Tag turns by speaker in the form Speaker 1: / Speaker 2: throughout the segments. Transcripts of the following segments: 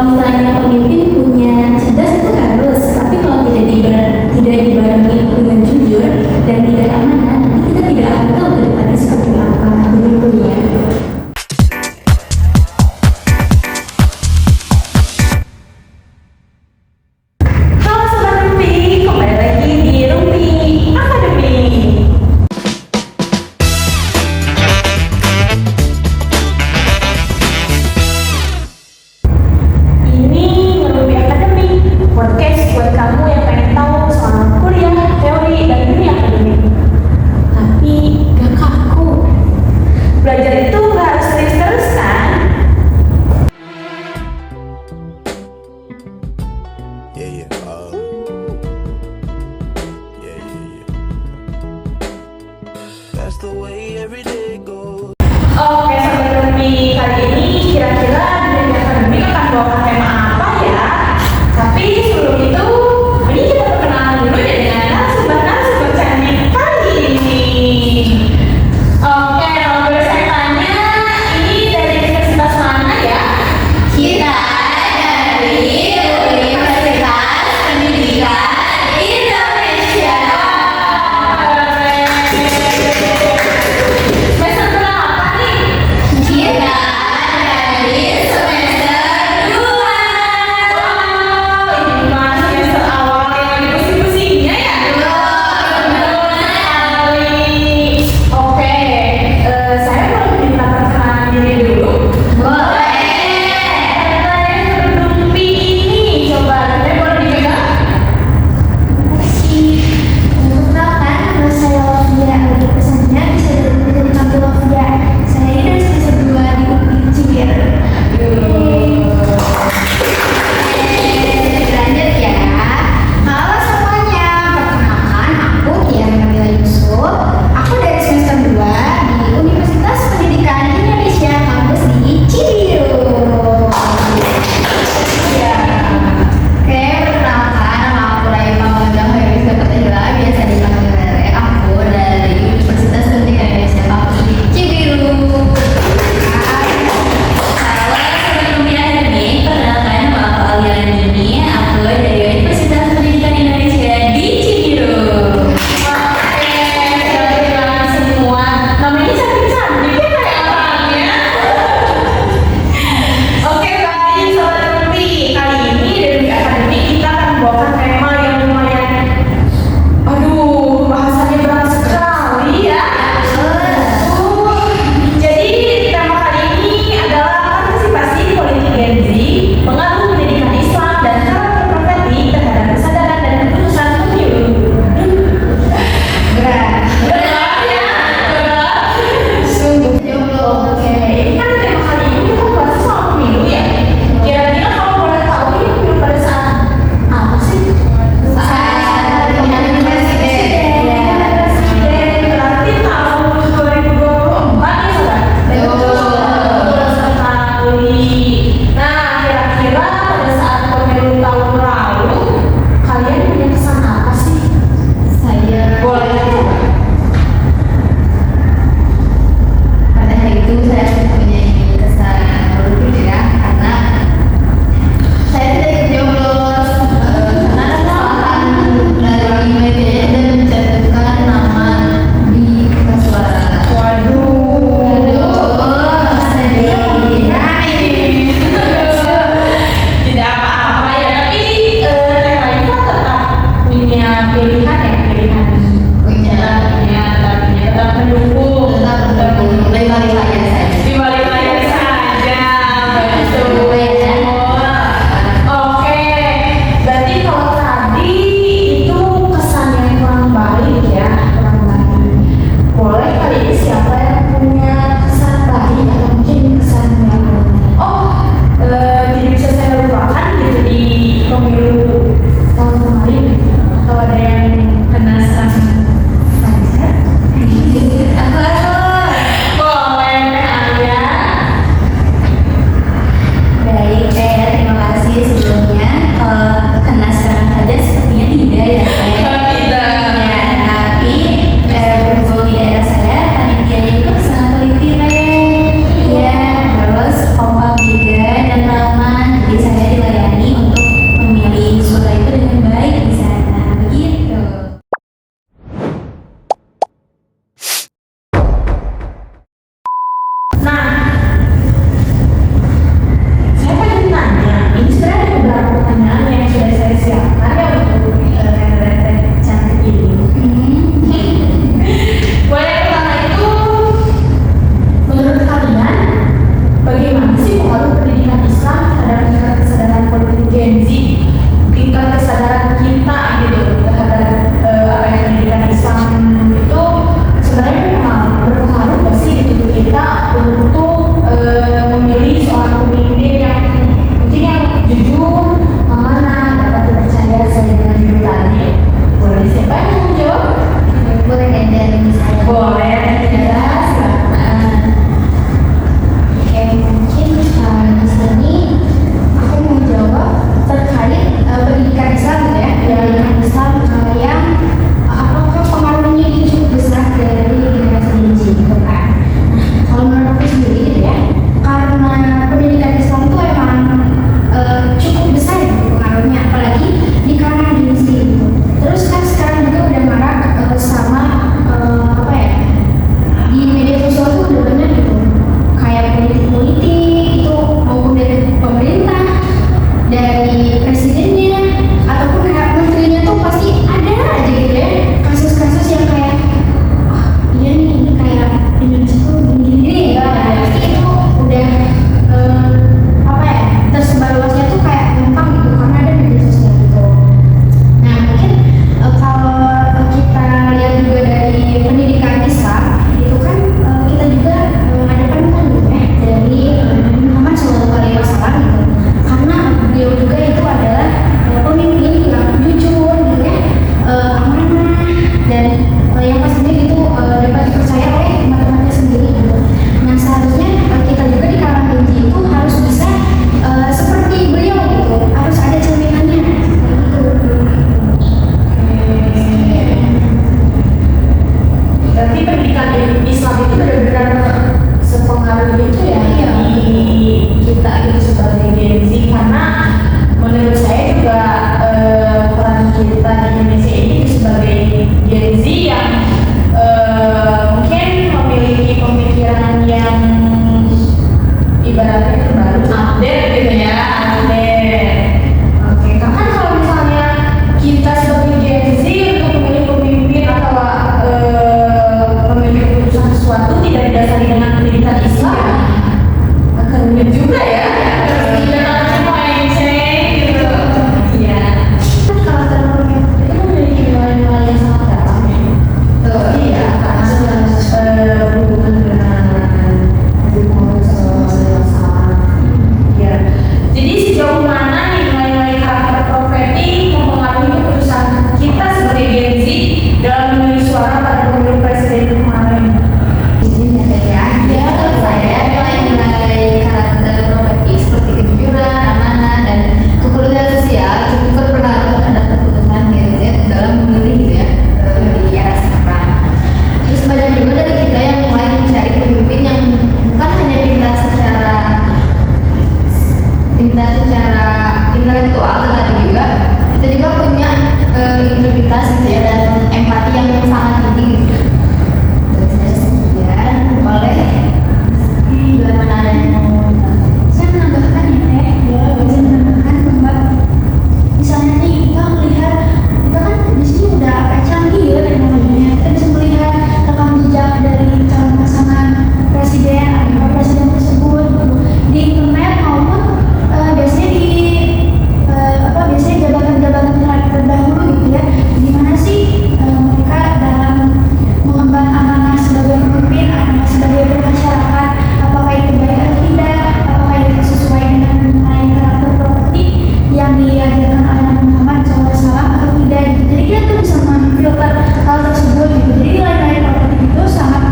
Speaker 1: misalnya pemimpin punya cerdas itu harus, tapi kalau tidak dibarengi dengan jujur dan tidak amanah, nanti kita tidak akan tahu ke depannya seperti apa. Begitu ya.
Speaker 2: Halo Sobat Rumpi, kembali lagi di Rumpi Academy. Ini
Speaker 3: secara intelektual, tetapi juga kita juga punya integritas gitu ya, dan empati yang sangat tinggi gitu. Kemudian boleh gimana ada yang mau
Speaker 1: Saya menambahkan ya Teh, ya bisa menambahkan bahwa misalnya nih kita melihat kita kan di sini udah agak canggih ya teknologinya, kita bisa melihat rekam jejak dari calon pasangan presiden atau presiden tersebut gitu. Di internet maupun biasanya di biasanya jabatan-jabatan terdahulu gitu ya, gimana sih mereka dalam mengemban amanah sebagai pemimpin, amanah sebagai bermasyarakat, apakah itu baik atau tidak, apakah itu sesuai dengan mengenai karakter properti yang diajarkan oleh Nabi Muhammad SAW atau tidak gitu. Jadi kita tuh bisa memfilter hal tersebut gitu. Jadi nilai-nilai properti itu sangat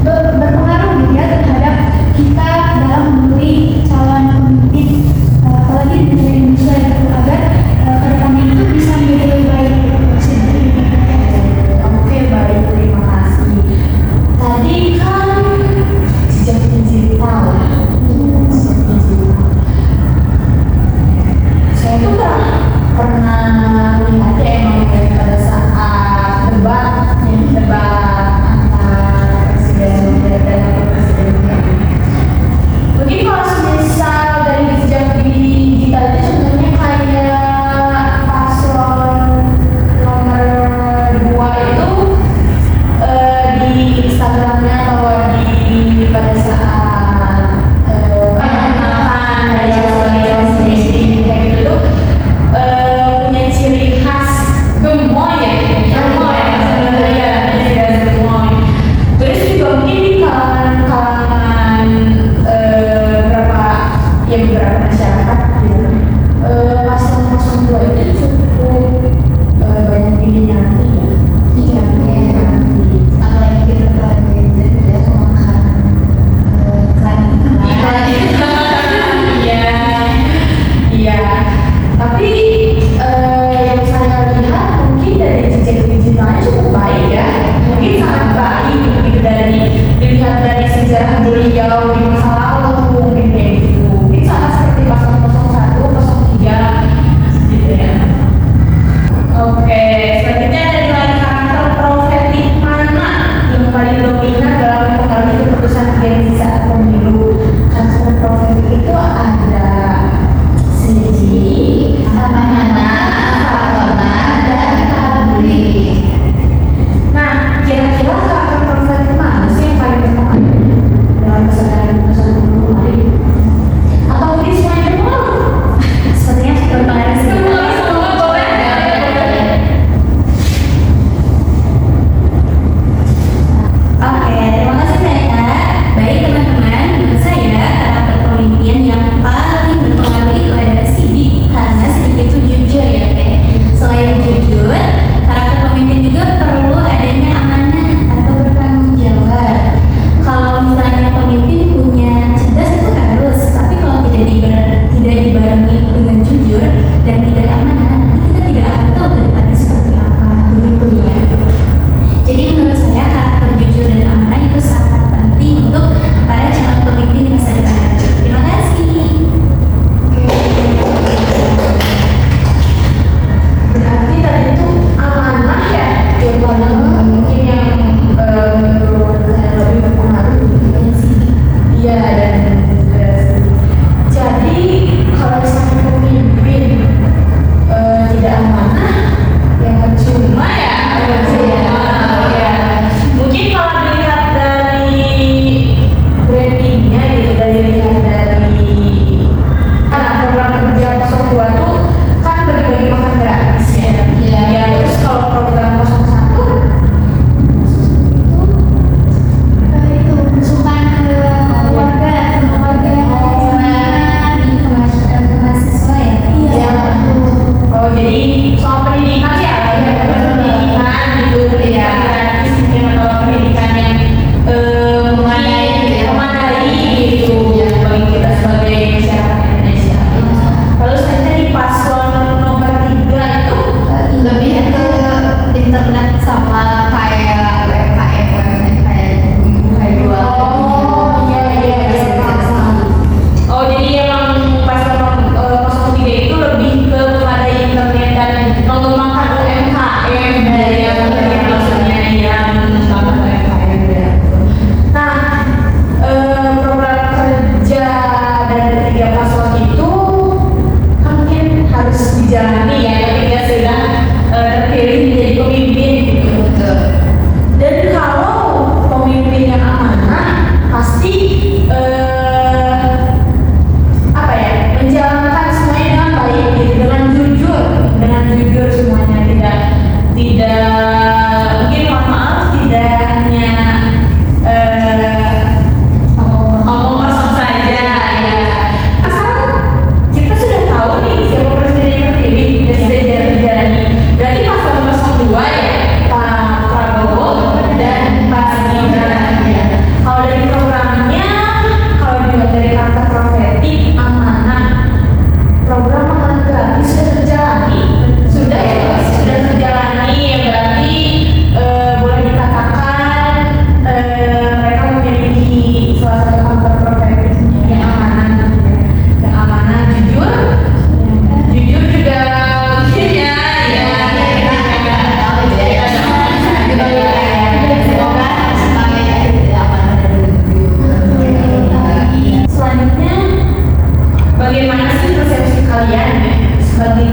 Speaker 1: berpengaruh gitu ya terhadap kita dalam memilih calon pemimpin, apalagi di negara Indonesia gitu, agar kedepannya itu bisa menjadi lebih baik gitu.
Speaker 2: Oke, baik, terima kasih. Tadi kan jejak digital. Saya tuh pernah melihat ya, emang kayak pada saat debat antar presiden dan wakil presiden. Mungkin kalau misal dari jejak digital itu sebenarnya kayak paslon nomor 2 itu di Instagramnya atau di pada saat perkenalkan dari sosmed kayak gitu tuh punya ciri khas gemoy ya, sebenarnya ya gemoy. Terus juga mungkin di kalangan beberapa masyarakat gitu, paslon 2 itu cukup banyak diminati ya.
Speaker 3: Iya, apalagi kita lagi tidak memakan iklan
Speaker 2: Iya, iya. Tapi yang saya lihat mungkin dari jejak digitalnya cukup baik ya. Mungkin sangat baik gitu, dilihat dari sejarah beliau di masa lalu mungkin kayak gitu. Mungkin sama seperti paslon 01, 03 gitu ya. Oke, selanjutnya ada nilai karakter profetik mana yang paling dominan dalam mempengaruhi keputusan Gen Z saat pemilu? Karakter profetik itu ada segi, namanya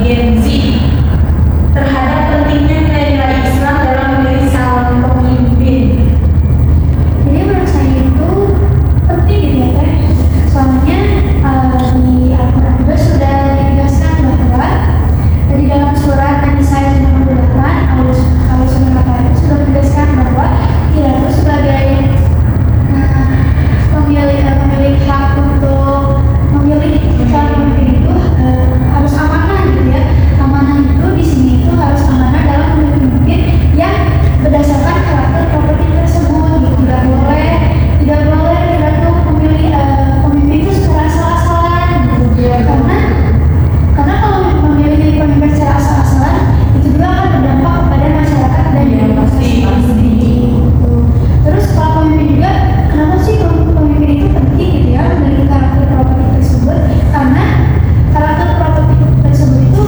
Speaker 2: Gen Z terhadap pentingnya nilai-nilai Islam dalam memilih calon pemimpin?
Speaker 1: Jadi menurut saya itu penting gitu ya Teh. Soalnya di Al-Quran juga sudah dijelaskan bahwa di dalam surat An-Nisa ayat 58 Allah Subhanahu wa Ta'ala sudah menjelaskan bahwa kita itu sebagai pemilik hak untuk memilih calon pemimpin itu harus amanah gitu ya. Amanah itu di sini itu harus amanah dalam memilih pemimpin yang berdasarkan karakter properti tersebut gitu. Tidak boleh kita tuh memilih pemimpin itu secara asal-asalan gitu. Karena kalau memilih pemimpin secara asal-asalan itu juga akan berdampak kepada masyarakat dan
Speaker 2: pasti.
Speaker 1: gitu. Terus kalau pemimpin juga, kenapa sih pemimpin itu penting gitu ya memiliki karakter properti tersebut? Karena karakter properti tersebut itu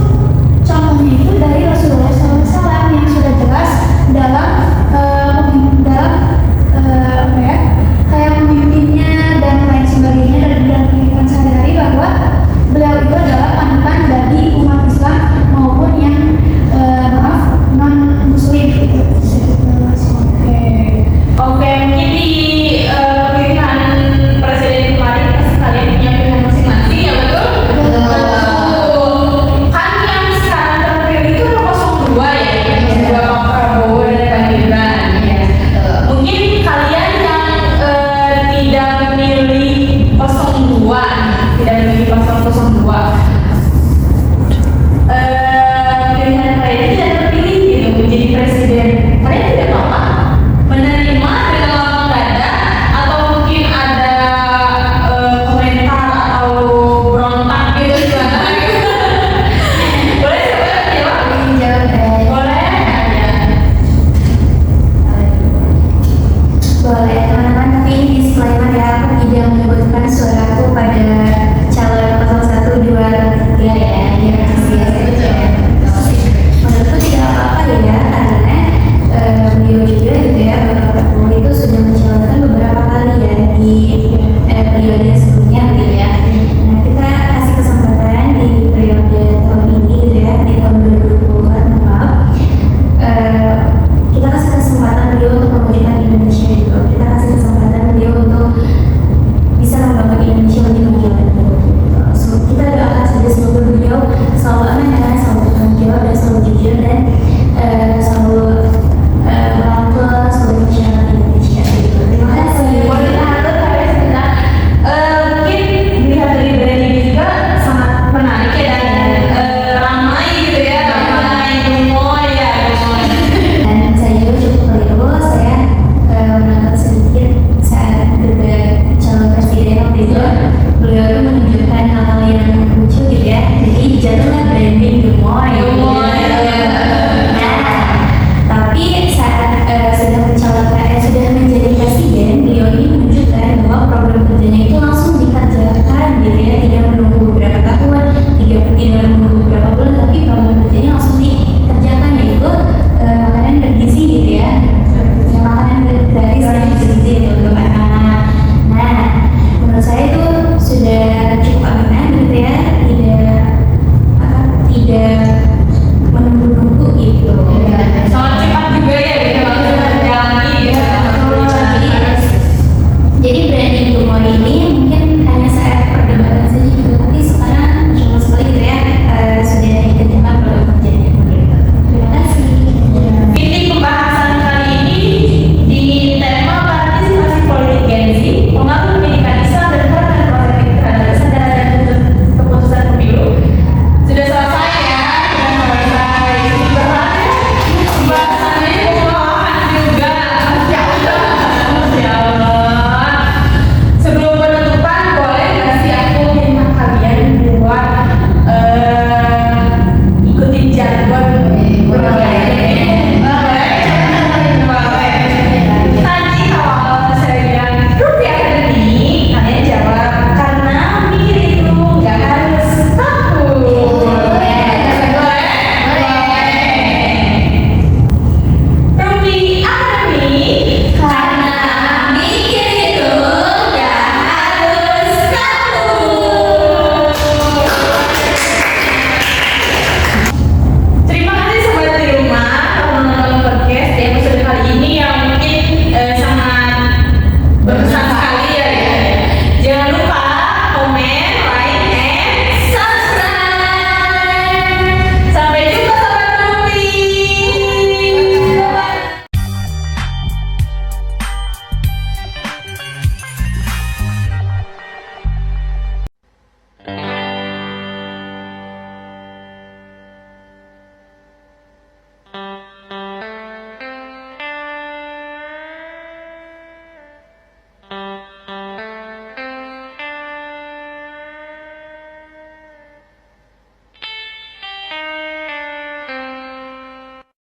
Speaker 1: contohnya itu dari Rasulullah SAW yang sudah jelas dalam apa ya, kayak pemimpinnya dan lain sebagainya dalam kehidupan sehari-hari, bahwa beliau itu adalah panutan bagi umat Islam maupun yang non muslim gitu.
Speaker 2: Oke, mungkin di pemilihan presiden kemarin pasti kalian punya pilihan masing-masing, ya betul? Kan yang sekarang terpilih itu 02 ya, dua Pak Prabowo dan Pak Gibran. Ya. Mungkin kalian yang tidak memilih 02, tidak memilih 002. Pilihan kalian tidak terpilih gitu menjadi presiden. Kalian tidak apa-apa menerima dengan lapang dada, atau mungkin ada komentar atau berontak gitu gimana? Boleh siapa yang jawab? Boleh ya.
Speaker 3: Boleh teman-teman, tapi ini disclaimer ya, aku tidak menyebutkan suaraku pada calon 01, 2, 3 ya. Ya, menurutku tidak apa-apa ya, karena beliau juga gitu ya, Bapak Prabowo itu sudah mencalonkan beberapa kali ya di periode sebelumnya gitu ya. Nah, kita kasih kesempatan di periode tahun ini gitu ya, di tahun 2020 maaf, kita kasih kesempatan beliau untuk memulihkan Indonesia gitu. Kita kasih kesempatan beliau untuk bisa membangun Indonesia lebih maju lagi gitu. Kita doakan saja semoga beliau selalu amanah, selalu bertanggung jawab, dan selalu jujur, dan selalu merangkul seluruh masyarakat Indonesia gitu. Terima kasih.
Speaker 2: Boleh tahan saya sebentar. Mungkin dilihat dari brand ini juga sangat menarik ya, dan ramai gitu ya, ramai gemoy ya, gemoy.
Speaker 3: Dan saya juga cukup keliru, saya menonton sedikit saat debat calon presiden waktu itu. Beliau itu menunjukkan hal-hal yang lucu gitu ya, jadi jatuhlah branding gemoy. Nah, tapi saat sudah menjadi presiden, beliau ini menunjukkan bahwa program kerjanya itu langsung dikerjakan gitu ya, tidak menunggu beberapa tahun, tidak